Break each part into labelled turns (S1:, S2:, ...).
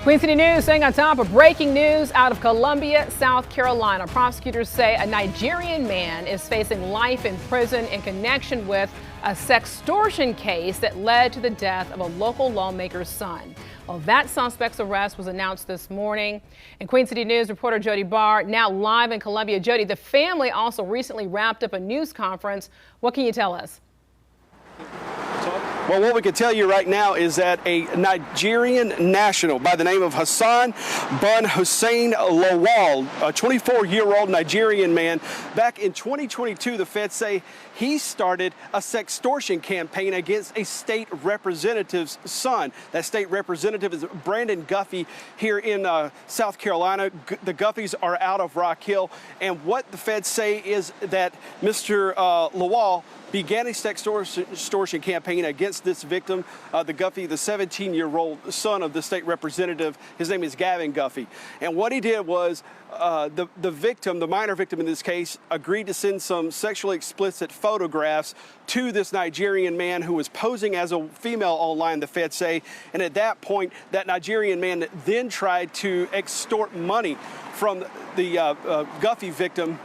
S1: Queen City News staying on top of breaking news out of Columbia, South Carolina. Prosecutors say a Nigerian man is facing life in prison in connection with a sextortion case that led to the death of a local lawmaker's son. Well, that suspect's arrest was announced this morning. And Queen City News reporter Jody Barr now live in Columbia. Jody, the family also recently wrapped up a news conference. What can you tell us?
S2: Well, what we can tell you right now is that a Nigerian national by the name of Hassan Bun Hussein Lawal, a 24-year-old Nigerian man, back in 2022, the feds say he started a sextortion campaign against a state representative's son. That state representative is Brandon Guffey here in South Carolina. The Guffeys are out of Rock Hill. And what the feds say is that Mr. Lawal began a sextortion campaign against this victim, the Guffey, the 17-year-old son of the state representative. His name is Gavin Guffey. And what he did was the victim, the minor victim in this case, agreed to send some sexually explicit photographs to this Nigerian man who was posing as a female online, the feds say. And at that point, that Nigerian man then tried to extort money from the Guffey victim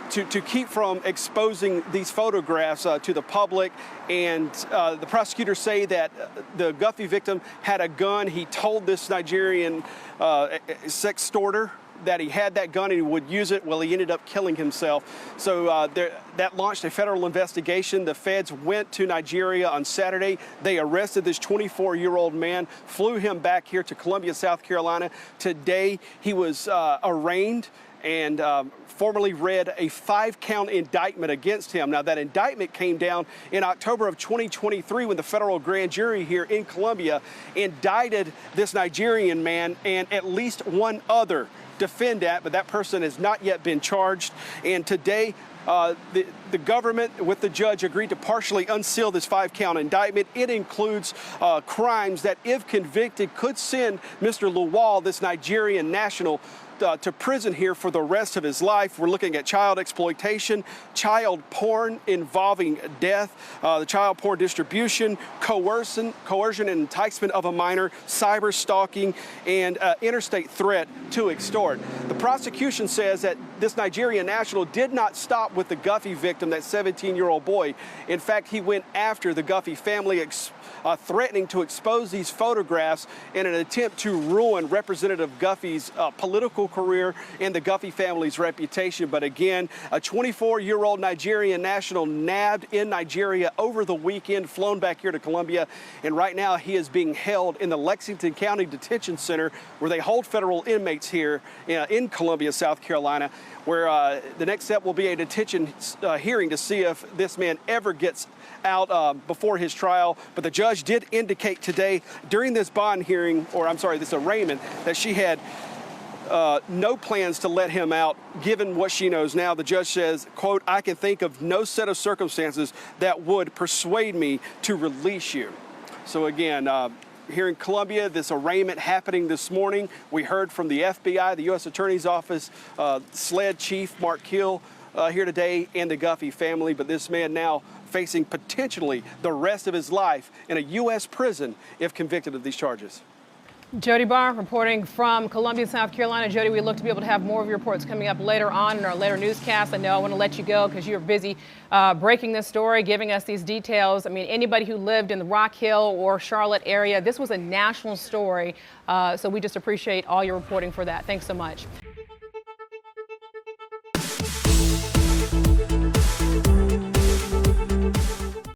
S2: to keep from exposing these photographs to the public. And the prosecutors say that the Guffey victim had a gun. He told this Nigerian sextorter that he had that gun and he would use it. Well, he ended up killing himself. So that launched a federal investigation. The feds went to Nigeria on Saturday. They arrested this 24-year-old man, flew him back here to Columbia, South Carolina. Today, he was arraigned and formally read a 5-count indictment against him. Now, that indictment came down in October of 2023 when the federal grand jury here in Columbia indicted this Nigerian man and at least one other defendant, but that person has not yet been charged. And today, the government with the judge agreed to partially unseal this 5-count indictment. It includes crimes that, if convicted, could send Mr. Lawal, this Nigerian national, to prison here for the rest of his life. We're looking at child exploitation, child porn involving death, the child porn distribution, coercion and enticement of a minor, cyber stalking, and interstate threat to extort. The prosecution says that this Nigerian national did not stop with the Guffey victim, that 17-year-old boy. In fact, he went after the Guffey family, threatening to expose these photographs in an attempt to ruin Representative Guffey's political career and the Guffey family's reputation. But again, a 24-year-old Nigerian national nabbed in Nigeria over the weekend, flown back here to Columbia, and right now he is being held in the Lexington County Detention Center, where they hold federal inmates here in Columbia, South Carolina, where the next step will be a detention hearing to see if this man ever gets out before his trial. But the judge did indicate today during this bond hearing, or I'm sorry, this arraignment, that she had no plans to let him out, given what she knows now. The judge says, quote, "I can think of no set of circumstances that would persuade me to release you." So again, here in Columbia, this arraignment happening this morning. We heard from the FBI, the U.S. Attorney's Office, SLED Chief Mark Hill here today, and the Guffey family. But this man now facing potentially the rest of his life in a U.S. prison if convicted of these charges.
S1: Jody Barr reporting from Columbia, South Carolina. Jody, we look to be able to have more of your reports coming up later on in our later newscast. I know I want to let you go because you're busy breaking this story, giving us these details. I mean, anybody who lived in the Rock Hill or Charlotte area, this was a national story. So we just appreciate all your reporting for that. Thanks so much.